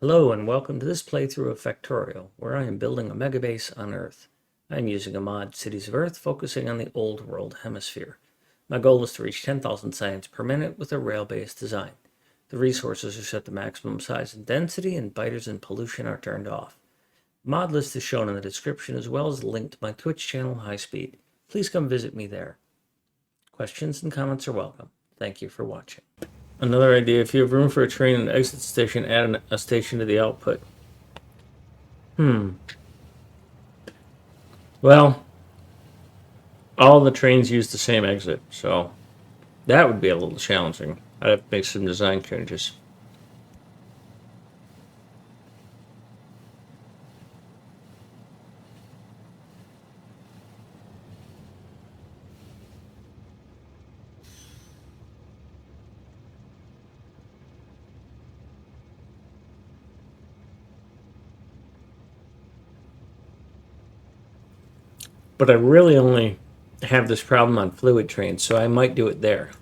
Hello and welcome to this playthrough of Factorio, where I am building a megabase on Earth. I am using a mod, Cities of Earth, focusing on the Old World Hemisphere. My goal is to reach 10,000 science per minute with a rail-based design. The resources are set to maximum size and density, and biters and pollution are turned off. The mod list is shown in the description, as well as a link to my Twitch channel, High Speed. Please come visit me there. Questions and comments are welcome. Thank you for watching. Another idea, if you have room for a train and exit station, add a station to the output. Well, all the trains use the same exit, so that would be a little challenging. I'd have to make some design changes. But I really only have this problem on fluid trains, so I might do it there.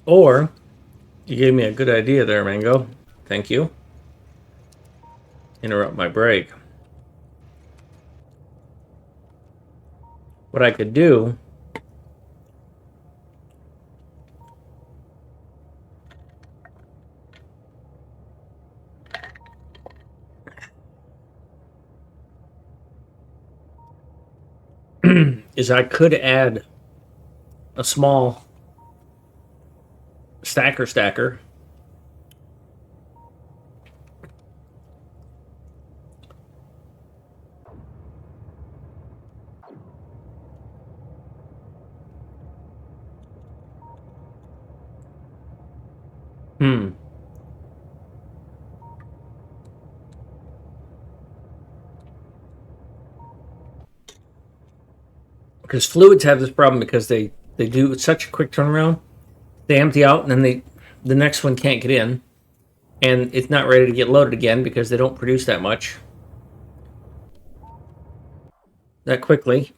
Or, you gave me a good idea there, Mango. Thank you. Interrupt my break. What I could do is I could add a small stacker. Because fluids have this problem because they do such a quick turnaround. They empty out and then the next one can't get in, and it's not ready to get loaded again because they don't produce that much that quickly.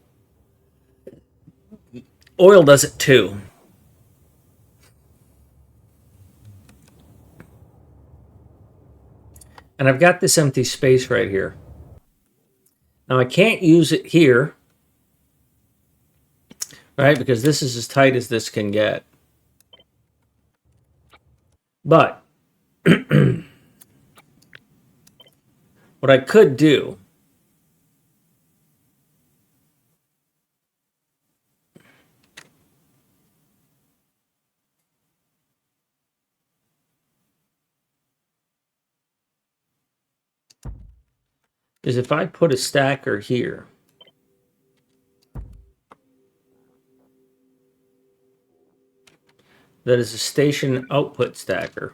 Oil does it too. And I've got this empty space right here. Now I can't use it here, right? Because this is as tight as this can get. But what I could do is if I put a stacker here, that is a station output stacker.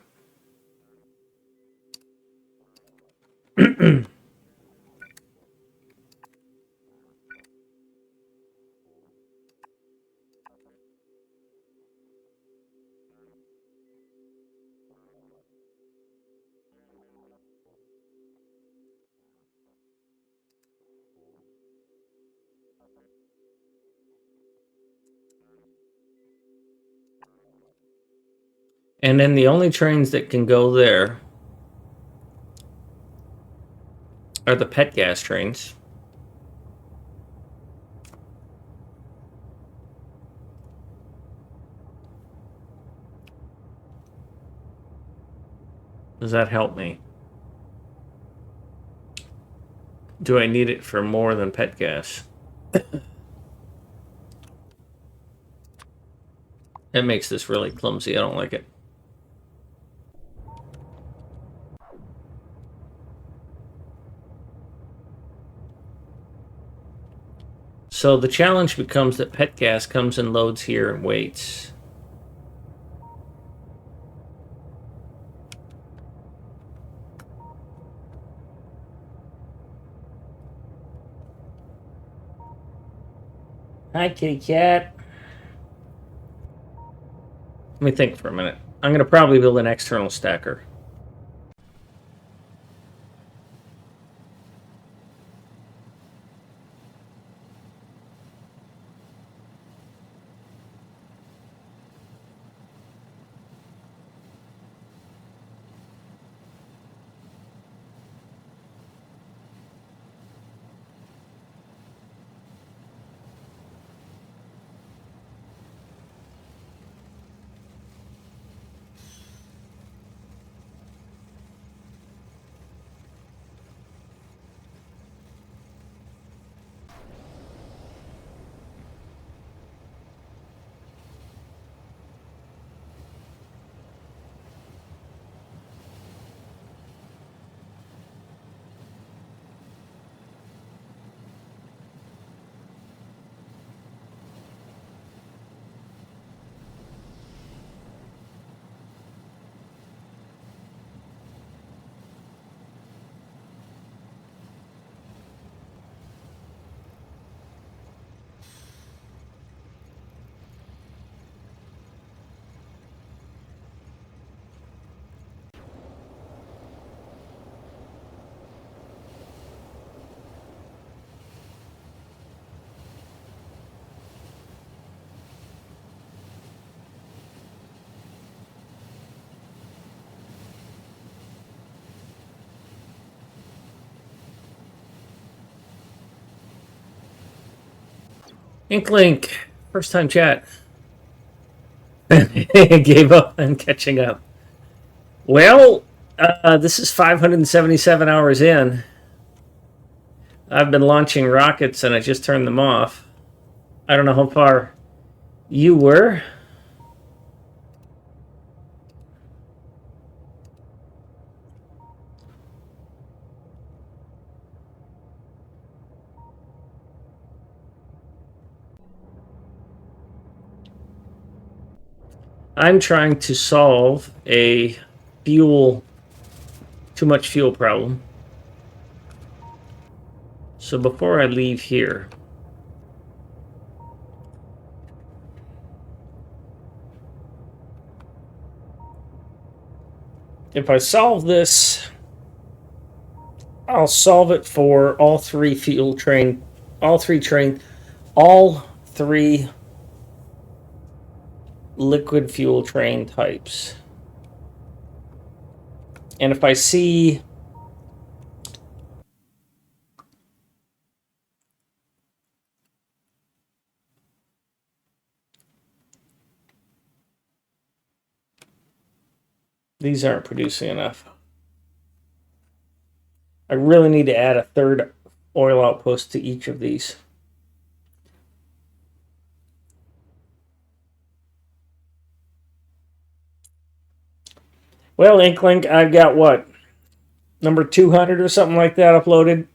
And then the only trains that can go there are the pet gas trains. Does that help me? Do I need it for more than pet gas? That makes this really clumsy. I don't like it. So the challenge becomes that pet gas comes and loads here and waits. Hi, kitty cat. Let me think for a minute. I'm going to probably build an external stacker. Inklink, first time chat. Gave up on catching up. Well, this is 577 hours in. I've been launching rockets and I just turned them off. I don't know how far you were. I'm trying to solve a too much fuel problem. So before I leave here, if I solve this, I'll solve it for all three liquid fuel train types. And if I see these aren't producing enough, I really need to add a third oil outpost to each of these. Well, Inklink, I've got what? Number 200 or something like that uploaded.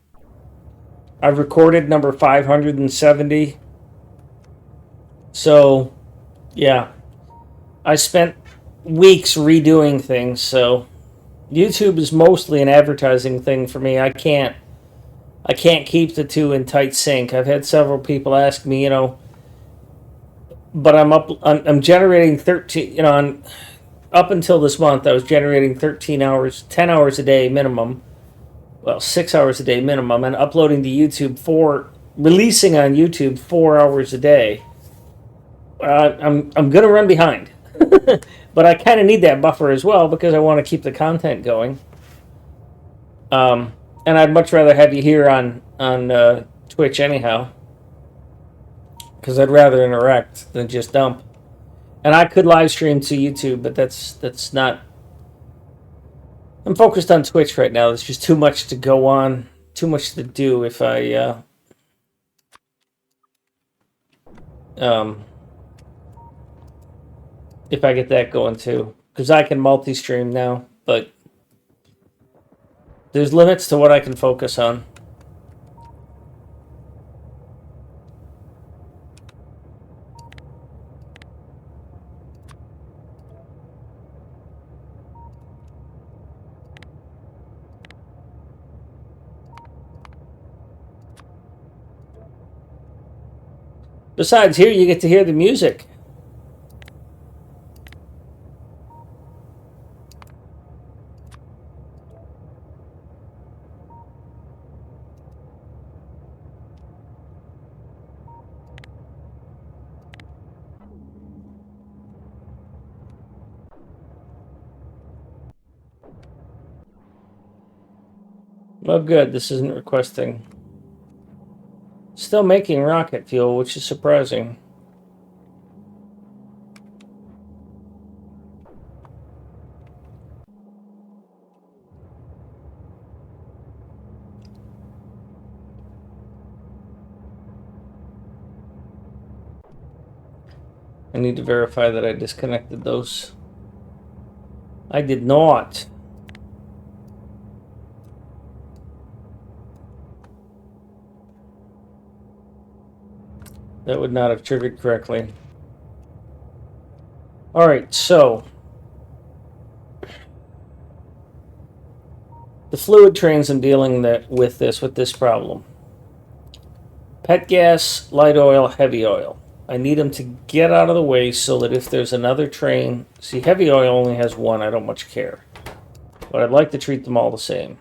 I've recorded number 570. So, yeah. I spent weeks redoing things, so YouTube is mostly an advertising thing for me. I can't keep the two in tight sync. I've had several people ask me, but I'm generating 13, up until this month I was generating 13 hours, 10 hours a day minimum. Well, 6 hours a day minimum, and uploading to YouTube releasing on YouTube 4 hours a day. I'm gonna run behind, but I kind of need that buffer as well because I want to keep the content going. And I'd much rather have you here on Twitch anyhow, because I'd rather interact than just dump. And I could live stream to YouTube, but that's not. I'm focused on Twitch right now. There's just too much to go on, too much to do if I get that going too, because I can multi-stream now, but there's limits to what I can focus on. Besides, here you get to hear the music. Oh, good. This isn't requesting. Still making rocket fuel, which is surprising. I need to verify that I disconnected those. I did not. That would not have triggered correctly. All right, so the fluid trains I'm dealing with this problem. Pet gas, light oil, heavy oil. I need them to get out of the way so that if there's another train... See, heavy oil only has one. I don't much care. But I'd like to treat them all the same.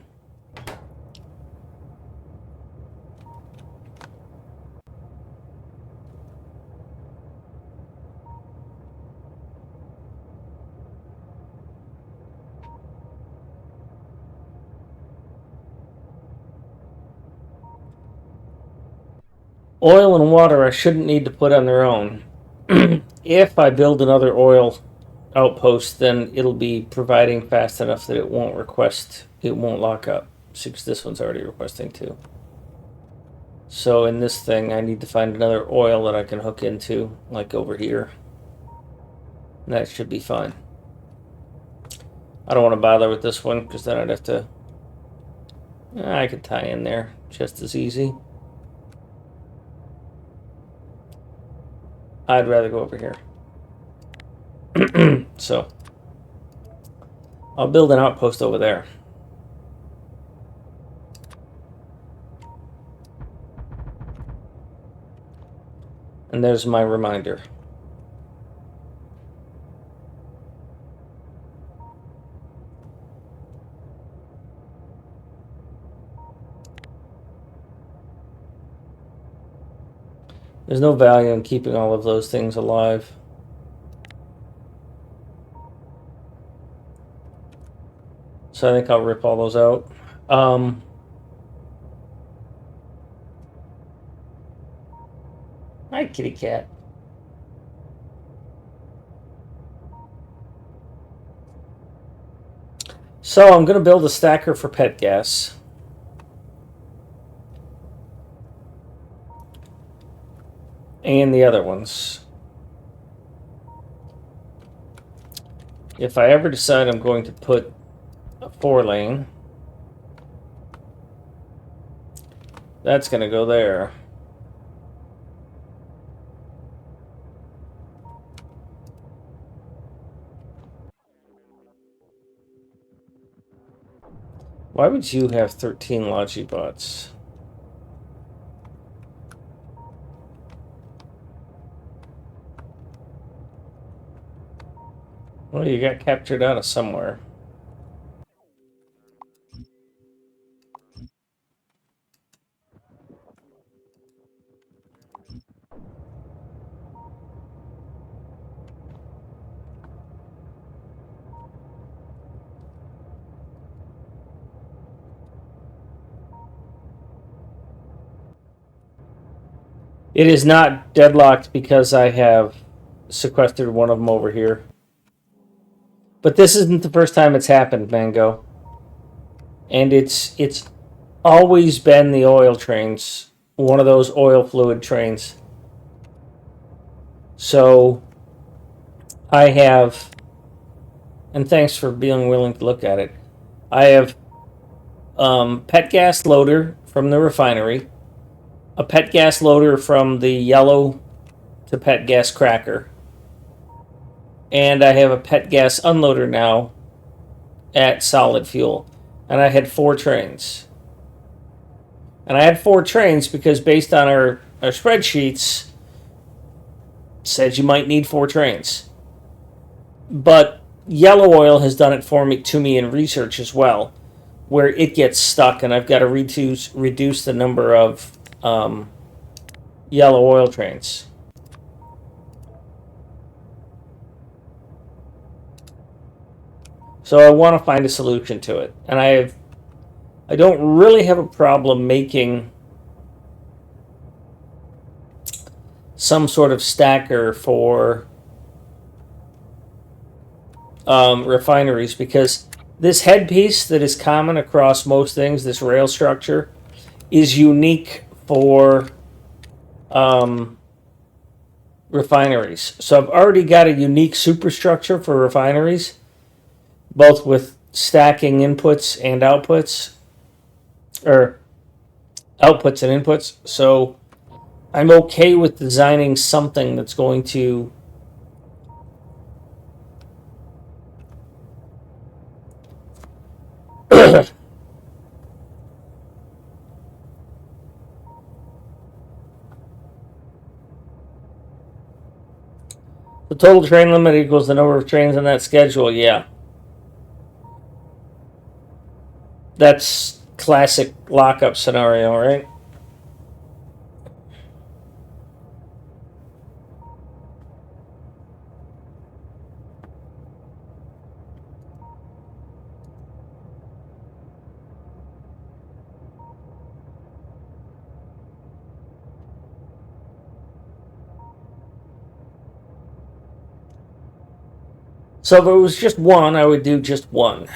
Oil and water I shouldn't need to put on their own. If I build another oil outpost, then it'll be providing fast enough that it won't lock up. Since this one's already requesting too. So in this thing, I need to find another oil that I can hook into, like over here. And that should be fine. I don't want to bother with this one, because then I'd have to... I could tie in there just as easy. I'd rather go over here. So, I'll build an outpost over there. And there's my reminder. There's no value in keeping all of those things alive. So I think I'll rip all those out. Hi, kitty cat. So I'm going to build a stacker for pet gas. And the other ones. If I ever decide I'm going to put a 4-lane, that's going to go there. Why would you have 13 Logibots? Well, you got captured out of somewhere. It is not deadlocked because I have sequestered one of them over here. But this isn't the first time it's happened, Mango. And it's always been the oil trains, one of those oil fluid trains. So I have, and thanks for being willing to look at it, I have pet gas loader from the refinery, a pet gas loader from the yellow to pet gas cracker, and I have a pet gas unloader now at solid fuel. And I had 4 trains. And I had 4 trains because based on our spreadsheets, says you might need 4 trains. But yellow oil has done it for me to me in research as well, where it gets stuck, and I've got to reduce the number of yellow oil trains. So I want to find a solution to it, and I don't really have a problem making some sort of stacker for refineries, because this headpiece that is common across most things, this rail structure, is unique for refineries. So I've already got a unique superstructure for refineries, both with stacking inputs and outputs, or outputs and inputs. So I'm okay with designing something that's going to the total train limit equals the number of trains on that schedule. Yeah, that's classic lockup scenario, right? So if it was just one, I would do just one.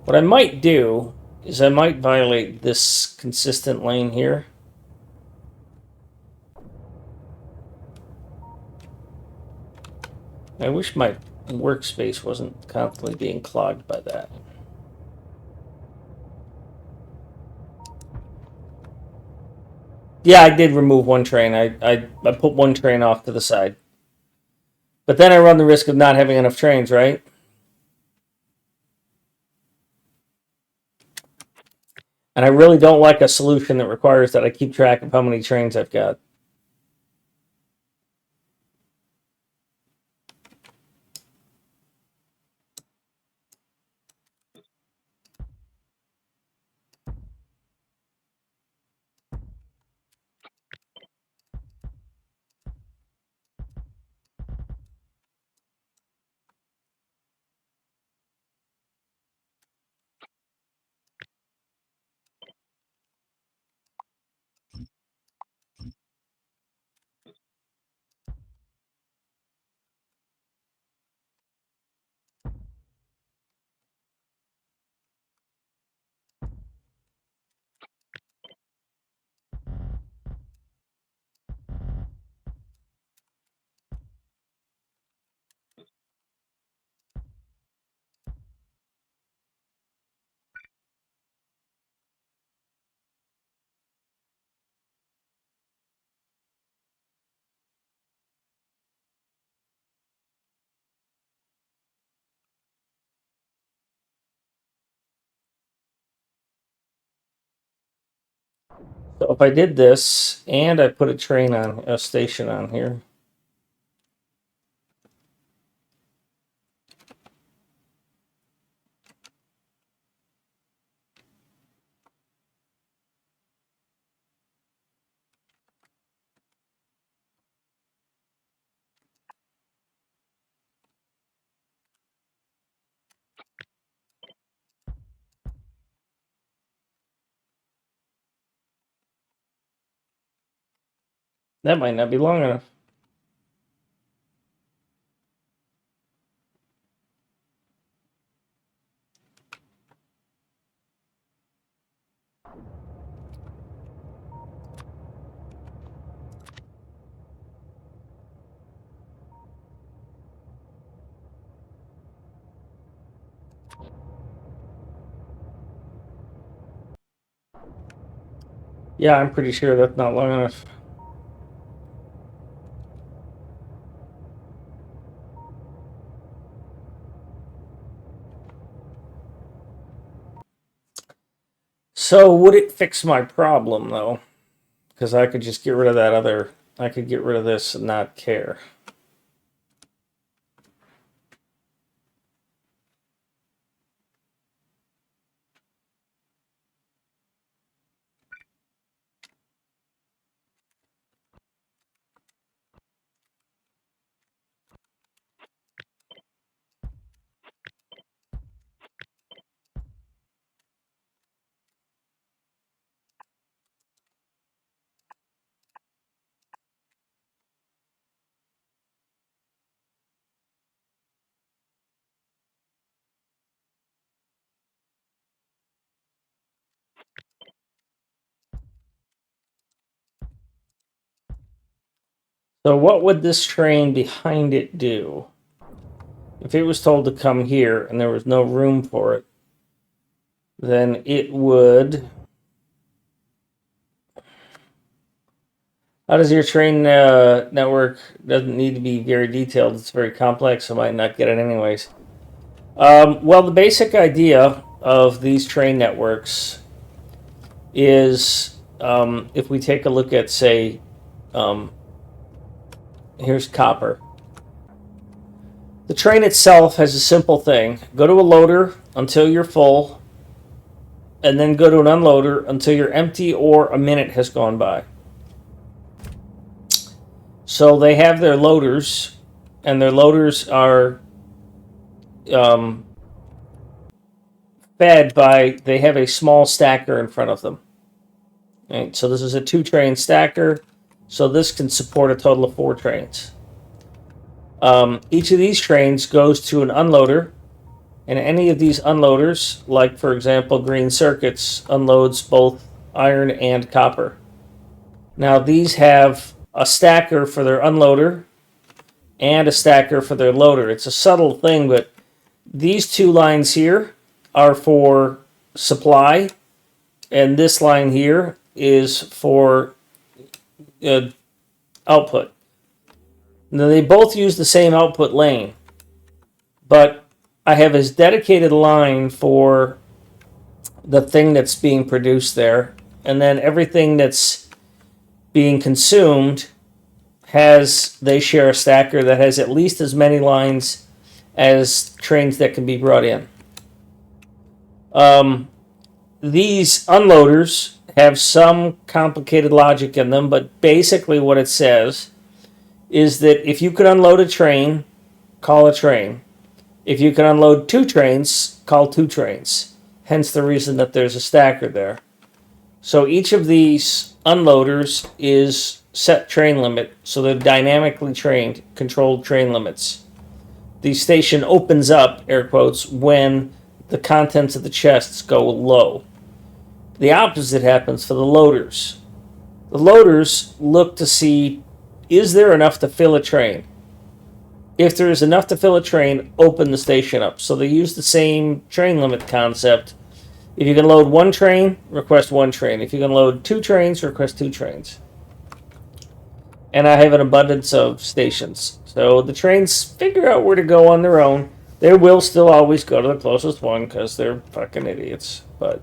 What I might do is I might violate this consistent lane here. I wish my workspace wasn't constantly being clogged by that. Yeah, I did remove one train. I put one train off to the side. But then I run the risk of not having enough trains, right? And I really don't like a solution that requires that I keep track of how many trains I've got. So if I did this and I put a station on here, that might not be long enough. Yeah, I'm pretty sure that's not long enough. So would it fix my problem though? Because I could just get rid of that other. I could get rid of this and not care. So what would this train behind it do? If it was told to come here and there was no room for it, then it would... How does your train network? Doesn't need to be very detailed. It's very complex. I might not get it anyways. Well, the basic idea of these train networks is if we take a look at, say, here's copper. The train itself has a simple thing. Go to a loader until you're full, and then go to an unloader until you're empty or a minute has gone by. So they have their loaders, and their loaders are fed by, they have a small stacker in front of them. Right, so this is a 2-train stacker, so this can support a total of 4 trains. Each of these trains goes to an unloader, and any of these unloaders, like for example Green Circuits, unloads both iron and copper. Now these have a stacker for their unloader and a stacker for their loader. It's a subtle thing, but these 2 lines here are for supply, and this line here is for output. Now they both use the same output lane, but I have this dedicated line for the thing that's being produced there, and then everything that's being consumed they share a stacker that has at least as many lines as trains that can be brought in. These unloaders have some complicated logic in them, but basically what it says is that if you can unload a train, call a train. If you can unload 2 trains, call 2 trains. Hence the reason that there's a stacker there. So each of these unloaders is set train limit, so they're dynamically controlled train limits. The station opens up, air quotes, when the contents of the chests go low. The opposite happens for the loaders. The loaders look to see, is there enough to fill a train? If there is enough to fill a train, open the station up. So they use the same train limit concept. If you can load 1 train, request 1 train. If you can load 2 trains, request 2 trains. And I have an abundance of stations. So the trains figure out where to go on their own. They will still always go to the closest one because they're fucking idiots. But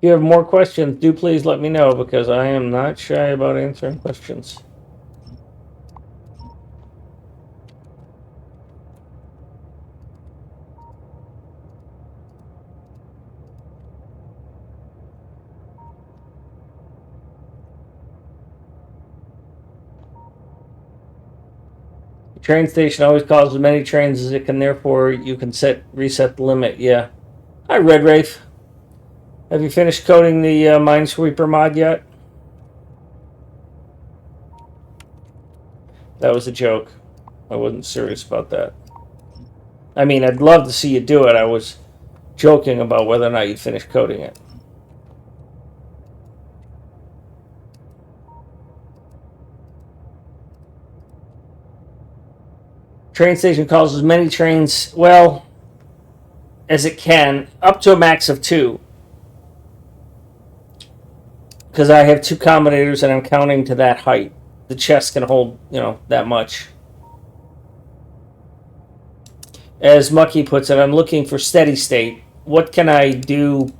if you have more questions, do please let me know, because I am not shy about answering questions. The train station always calls as many trains as it can, therefore you can reset the limit. Yeah. Hi, Red Wraith. Have you finished coding the Minesweeper mod yet? That was a joke. I wasn't serious about that. I mean, I'd love to see you do it. I was joking about whether or not you'd finish coding it. Train station calls as many trains, well, as it can, up to a max of 2. Because I have 2 combinators and I'm counting to that height. The chest can hold, that much. As Mucky puts it, I'm looking for steady state. What can I do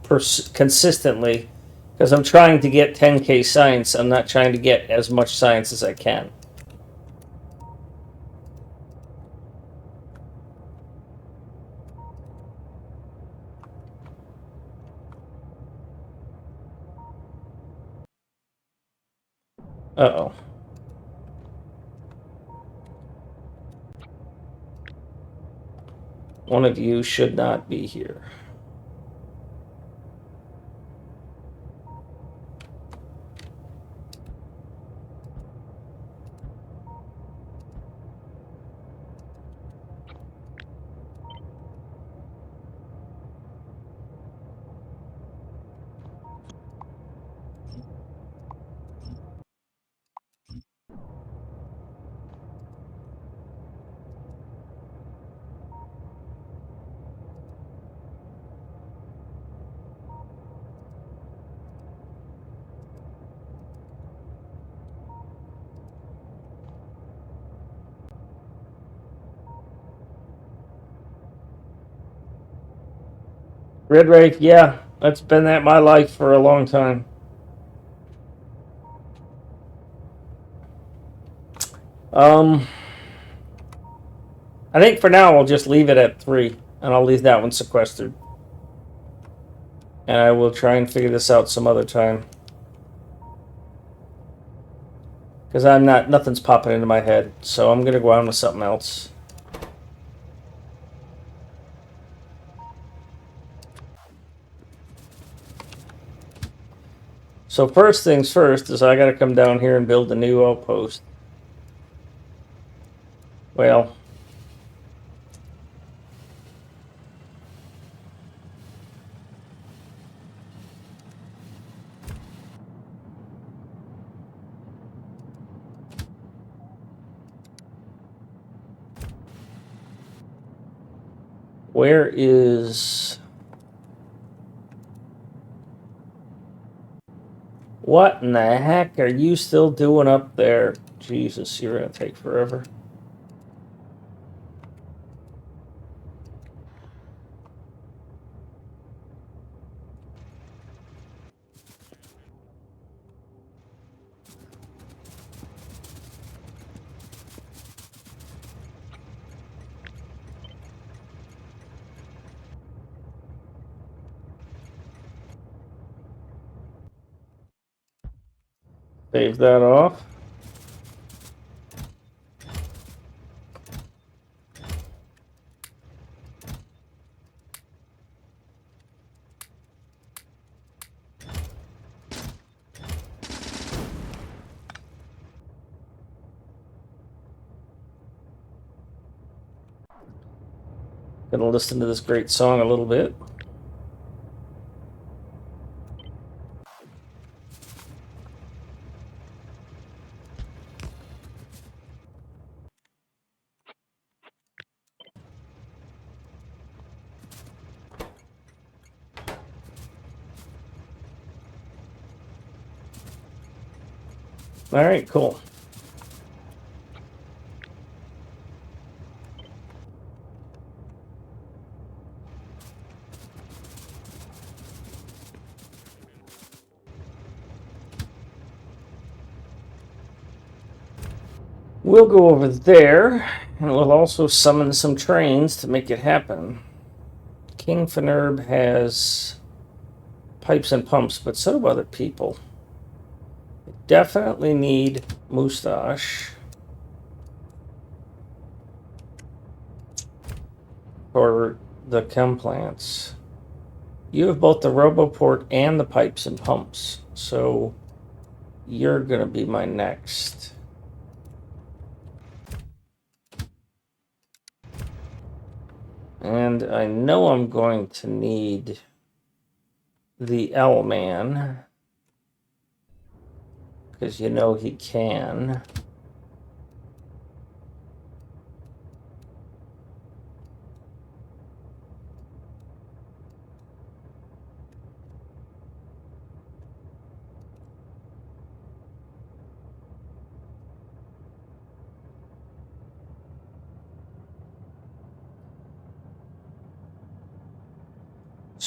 consistently? Because I'm trying to get 10k science. I'm not trying to get as much science as I can. Uh-oh. One of you should not be here. Red Ray, yeah, that's been that my life for a long time. I think for now I'll just leave it at 3, and I'll leave that one sequestered. And I will try and figure this out some other time. Because nothing's popping into my head, so I'm gonna go on with something else. So first things first is I gotta come down here and build a new outpost. Well, where is... What in the heck are you still doing up there? Jesus, you're gonna take forever. Save that off. Gonna listen to this great song a little bit. All right, cool. We'll go over there, and we'll also summon some trains to make it happen. King Finerb has pipes and pumps, but so do other people. Definitely need Moustache for the chem plants. You have both the Roboport and the pipes and pumps, so you're gonna be my next. And I know I'm going to need the L-Man, because you know he can.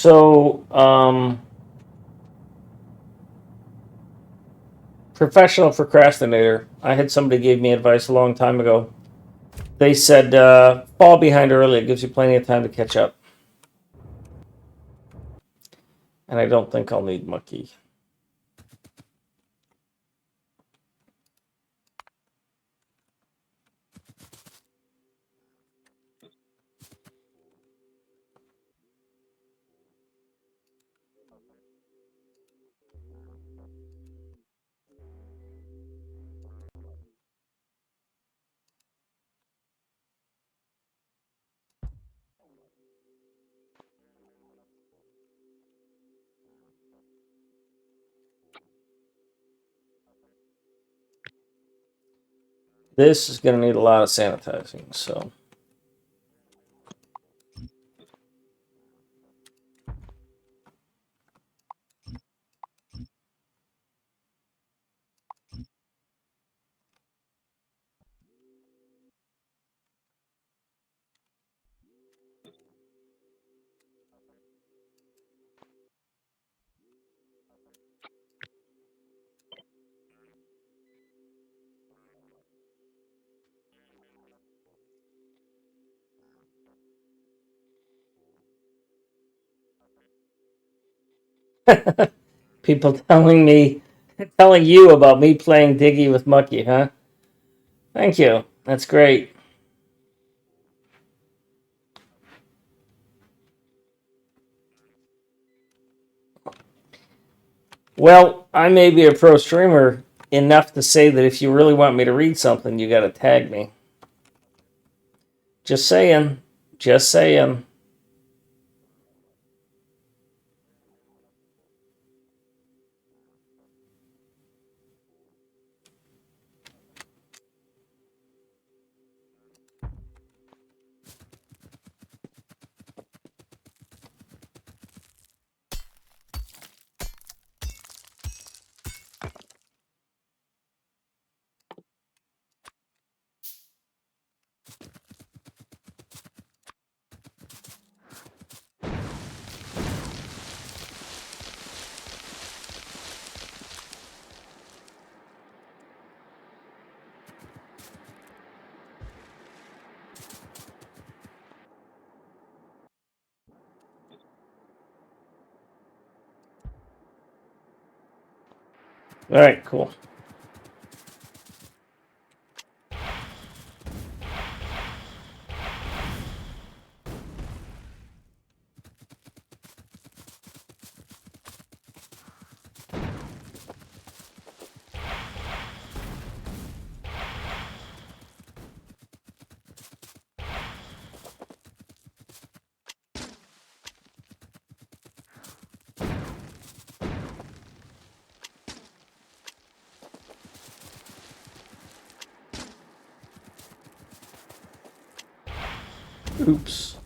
So, professional procrastinator. I had somebody gave me advice a long time ago. They said, fall behind early. It gives you plenty of time to catch up. And I don't think I'll need Mucky. This is going to need a lot of sanitizing, so. People telling you about me playing Diggy with Mucky, huh? Thank you. That's great. Well, I may be a pro streamer enough to say that if you really want me to read something, you got to tag me. Just saying. Just saying. All right, cool. Oops.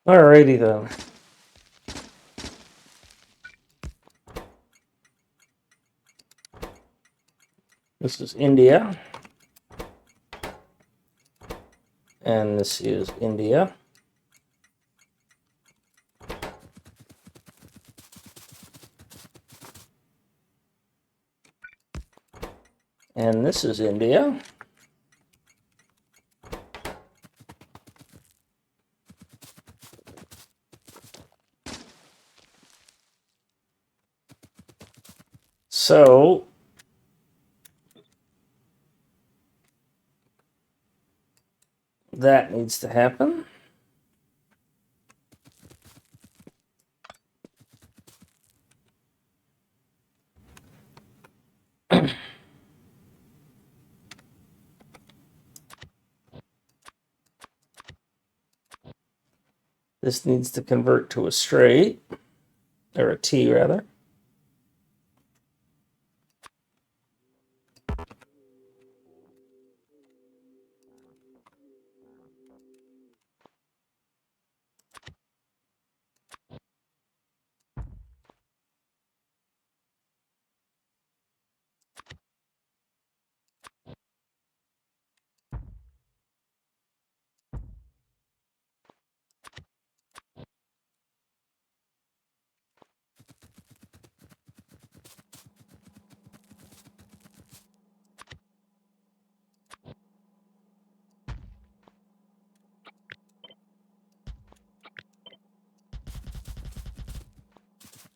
Alrighty then. This is India. And this is India. And this is India. So that needs to happen. This needs to convert to a straight, or a T rather.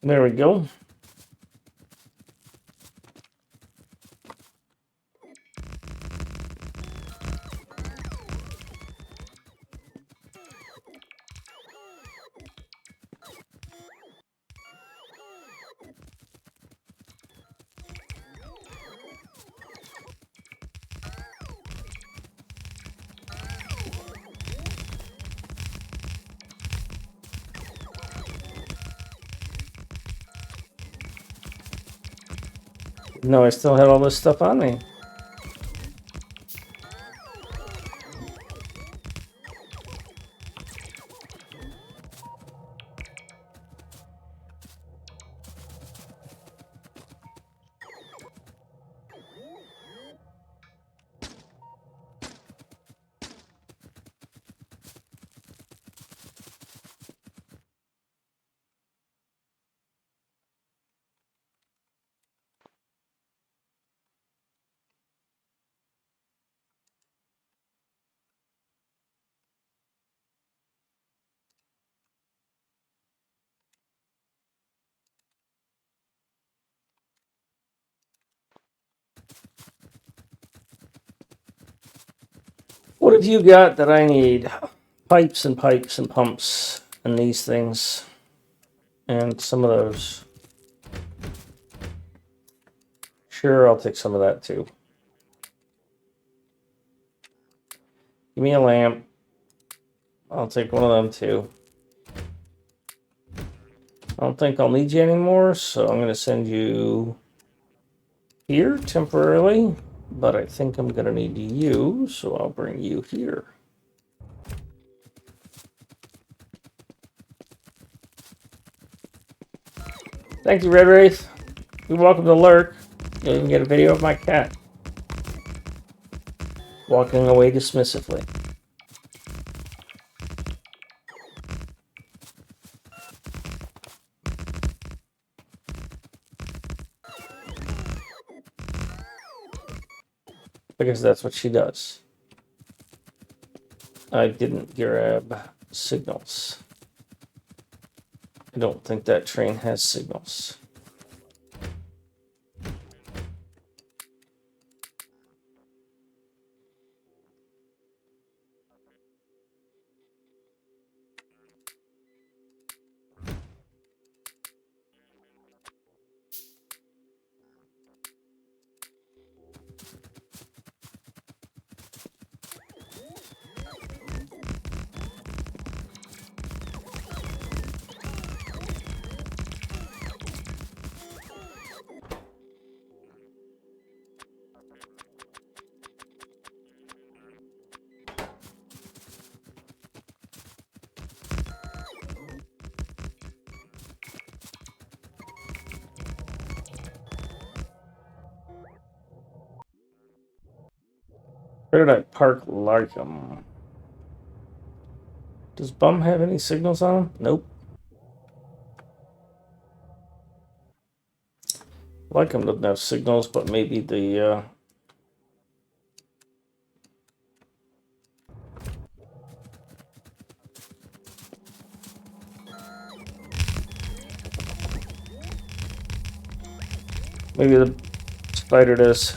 There we go. No, I still had all this stuff on me. What have you got that I need? Pipes and pumps and these things. And some of those. Sure, I'll take some of that too. Give me a lamp. I'll take one of them too. I don't think I'll need you anymore, so I'm going to send you here temporarily. But I think I'm going to need you, so I'll bring you here. Thank you, Red Wraith. You're welcome to lurk. You'll even get a video of my cat walking away dismissively. Because that's what she does. I didn't grab signals. I don't think that train has signals. Where did I park Larkham? Does Bum have any signals on him? Nope. Larkham doesn't have signals, but maybe the maybe the spider does.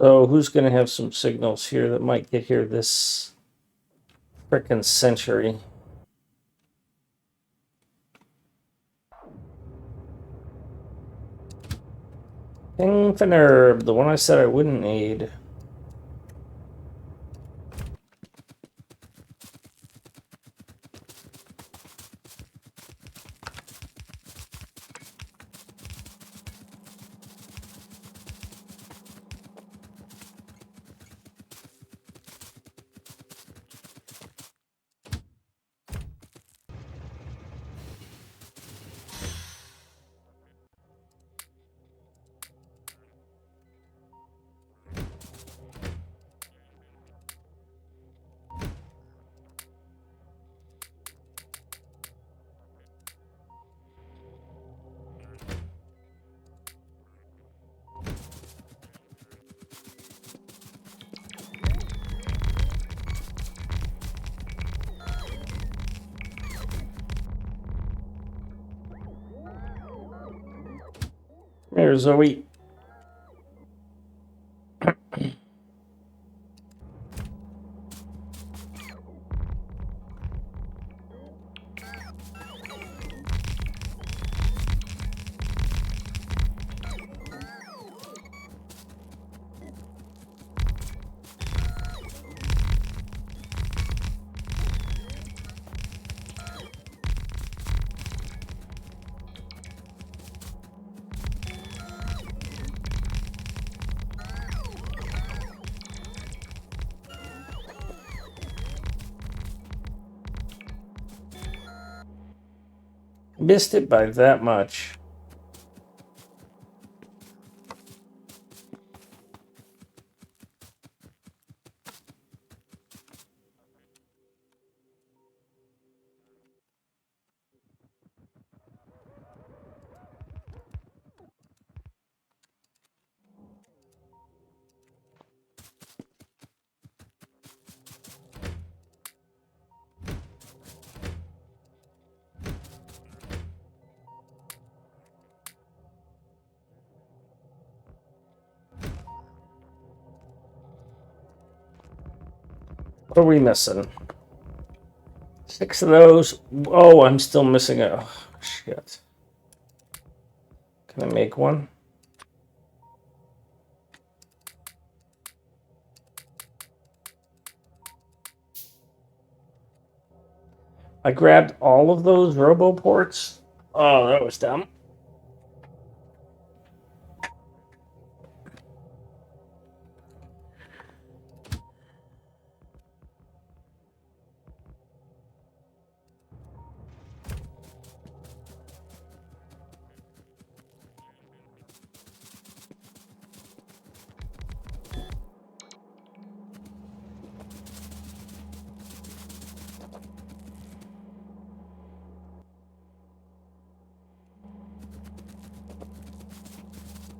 So who's going to have some signals here that might get here this frickin' century? Infinite, the one I said I wouldn't need. There's Zoe. Missed it by that much. What are we missing? 6 of those. Oh, I'm still missing a... Oh, shit. Can I make one? I grabbed all of those RoboPorts. Oh, that was dumb.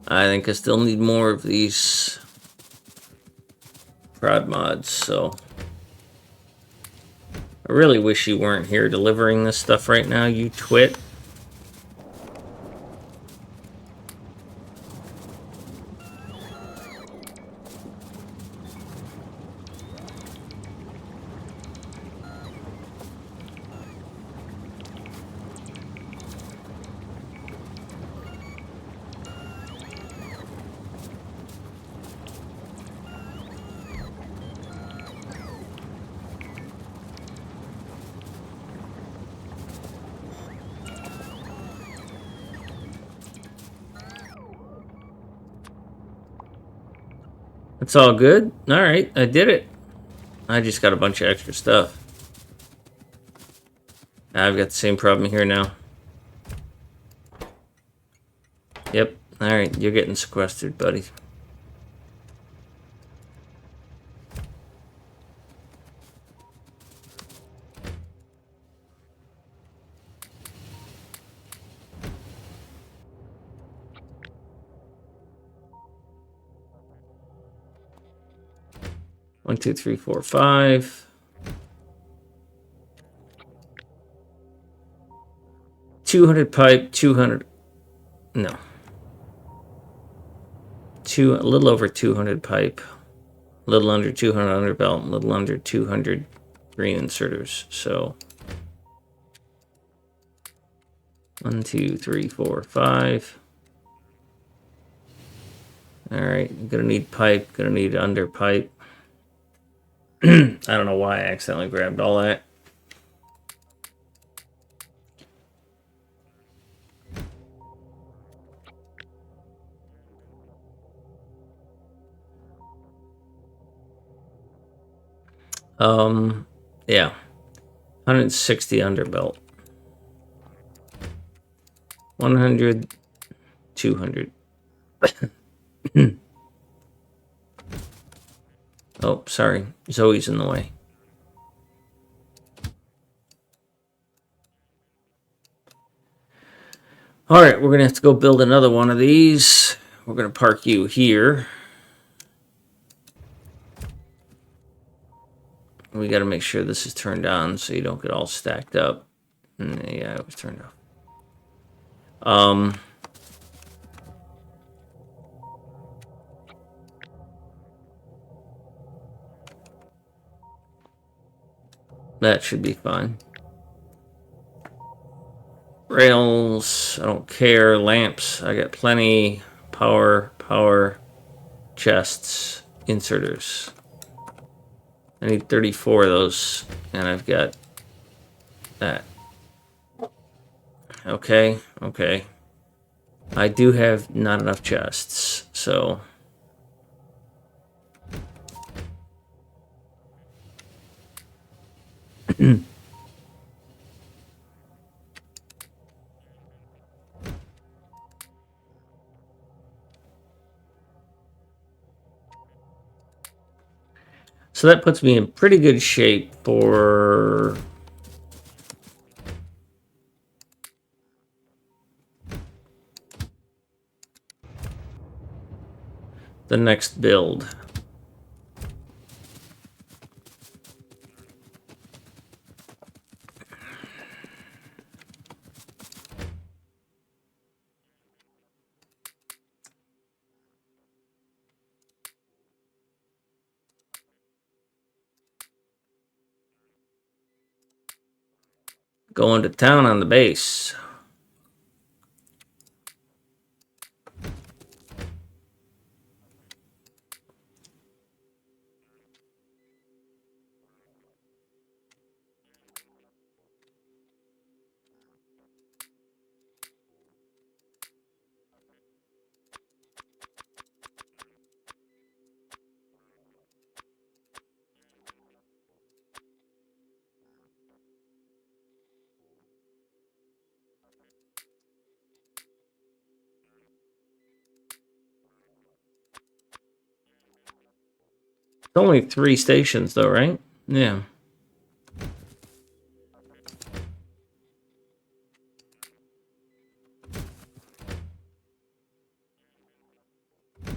I think I still need more of these prod mods, so I really wish you weren't here delivering this stuff right now, you twit. It's all good? Alright, I did it. I just got a bunch of extra stuff. I've got the same problem here now. Yep, alright, you're getting sequestered, buddy. One, two, three, four, five. 200 pipe, 200. No. a little over 200 pipe, a little under 200 underbelt, a little under 200 green inserters. So 1, 2, 3, 4, 5. All right, gonna need pipe, gonna need under pipe. I don't know why I accidentally grabbed all that. Yeah, 160 underbelt, 100, 200. Oh, sorry, Zoe's in the way. All right, we're gonna have to go build another one of these. We're gonna park you here. We got to make sure this is turned on so you don't get all stacked up. Yeah, it was turned off. That should be fine. Rails, I don't care. Lamps, I got plenty. Power, chests, inserters. I need 34 of those, and I've got that. Okay. I do have not enough chests, so... So that puts me in pretty good shape for the next build. Going to town on the base. It's only 3 stations though, right? Yeah.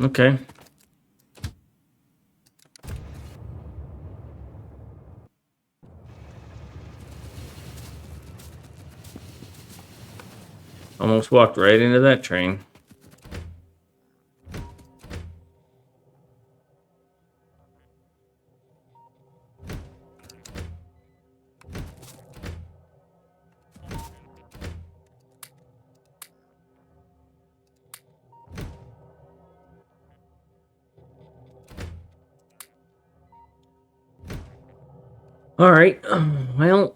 Okay. Almost walked right into that train. All right. Well,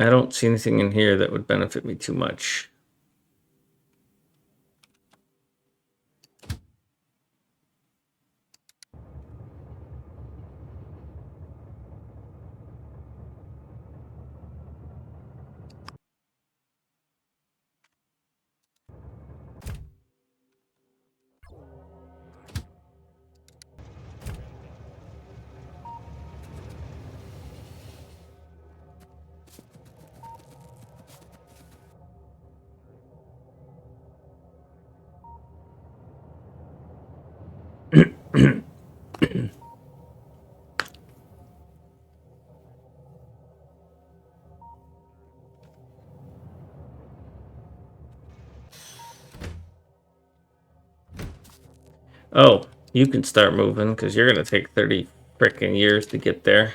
I don't see anything in here that would benefit me too much. Oh, you can start moving because you're going to take 30 frickin' years to get there.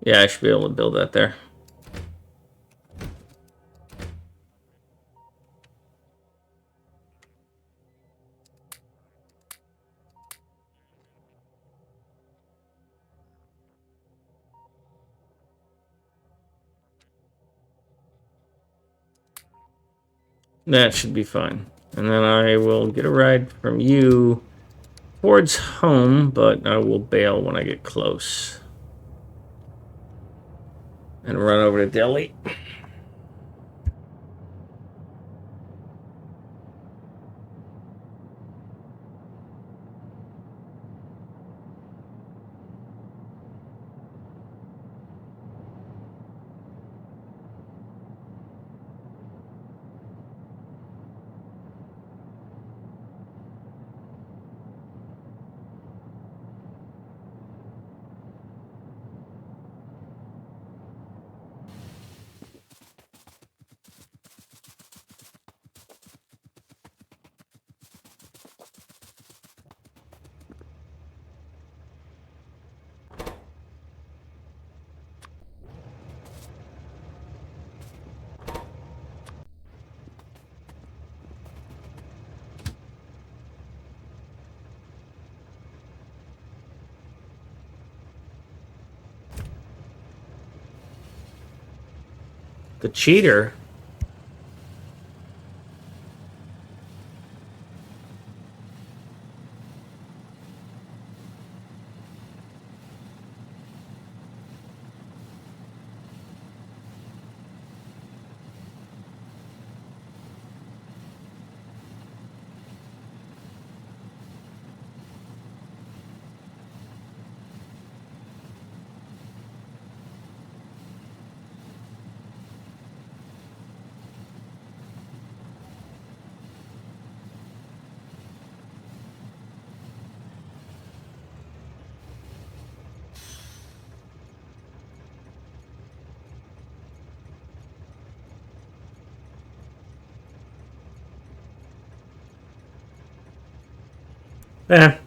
Yeah, I should be able to build that there. That should be fine. And then I will get a ride from you towards home, but I will bail when I get close. And run over to Delhi. The cheater.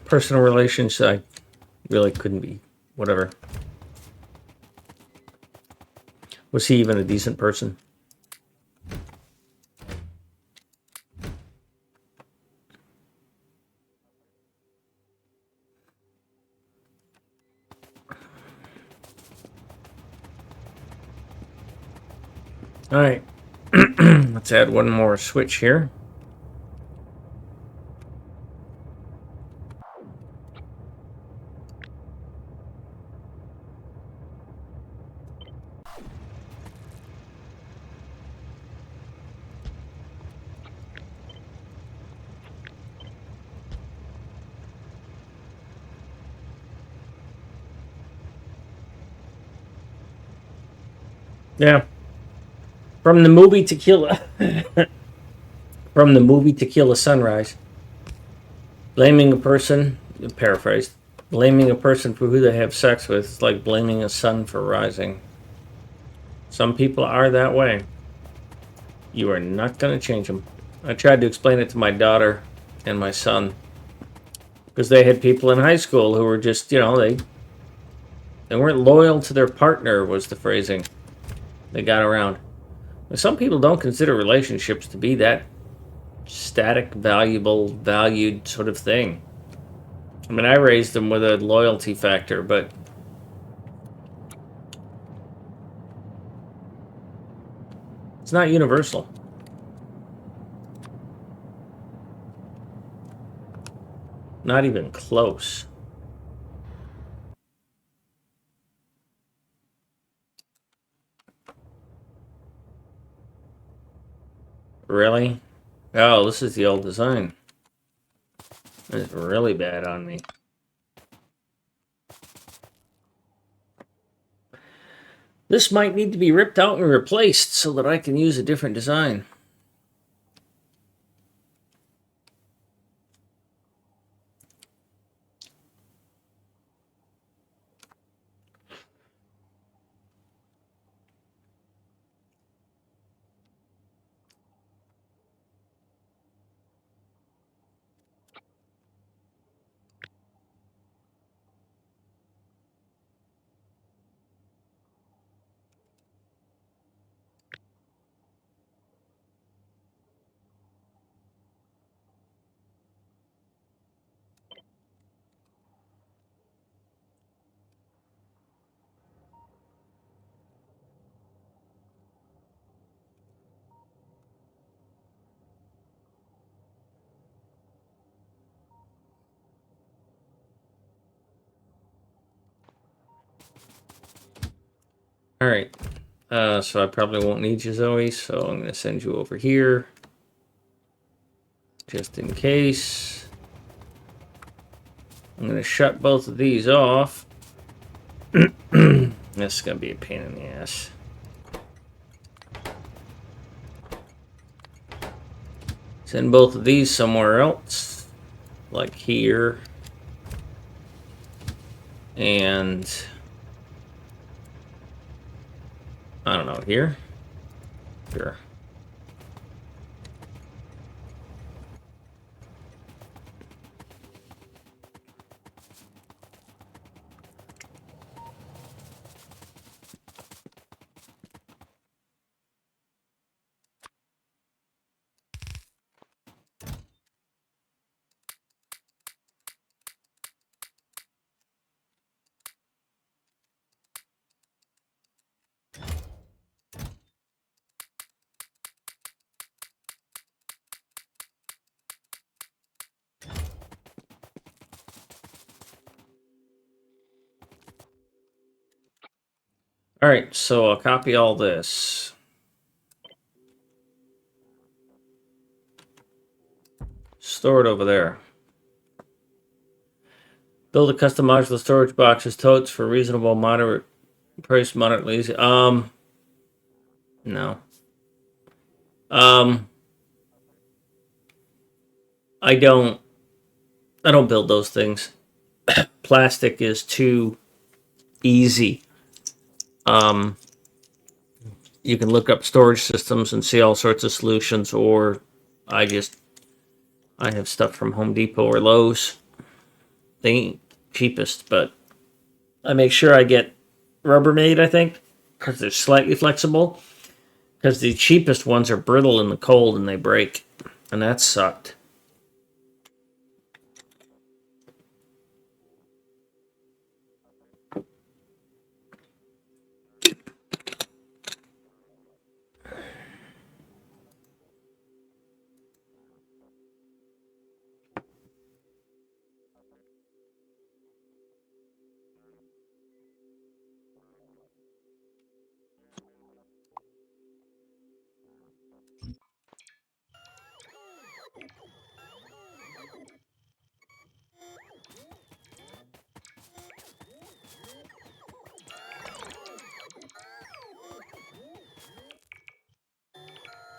Personal relations, I really couldn't be. Whatever. Was he even a decent person? Alright. Let's add one more switch here. Yeah. From the movie Tequila. From the movie Tequila Sunrise. Blaming a person, paraphrased, blaming a person for who they have sex with is like blaming a sun for rising. Some people are that way. You are not going to change them. I tried to explain it to my daughter and my son because they had people in high school who were just, they weren't loyal to their partner was the phrasing they got around. Some people don't consider relationships to be that static, valuable, valued sort of thing. I mean, I raised them with a loyalty factor, but it's not universal. Not even close. Really? Oh, this is the old design. It's really bad on me. This might need to be ripped out and replaced so that I can use a different design. Alright. So I probably won't need you, Zoe, so I'm going to send you over here. Just in case. I'm going to shut both of these off. This is going to be a pain in the ass. Send both of these somewhere else. Like here. And I don't know, here? Sure. Alright, so I'll copy all this. Store it over there. Build a custom modular storage boxes, totes for reasonable, moderate price, moderately easy. No. I don't build those things. Plastic is too easy. You can look up storage systems and see all sorts of solutions, or I have stuff from Home Depot or Lowe's. They ain't cheapest, but I make sure I get Rubbermaid, I think, because they're slightly flexible. Because the cheapest ones are brittle in the cold and they break. And that sucked.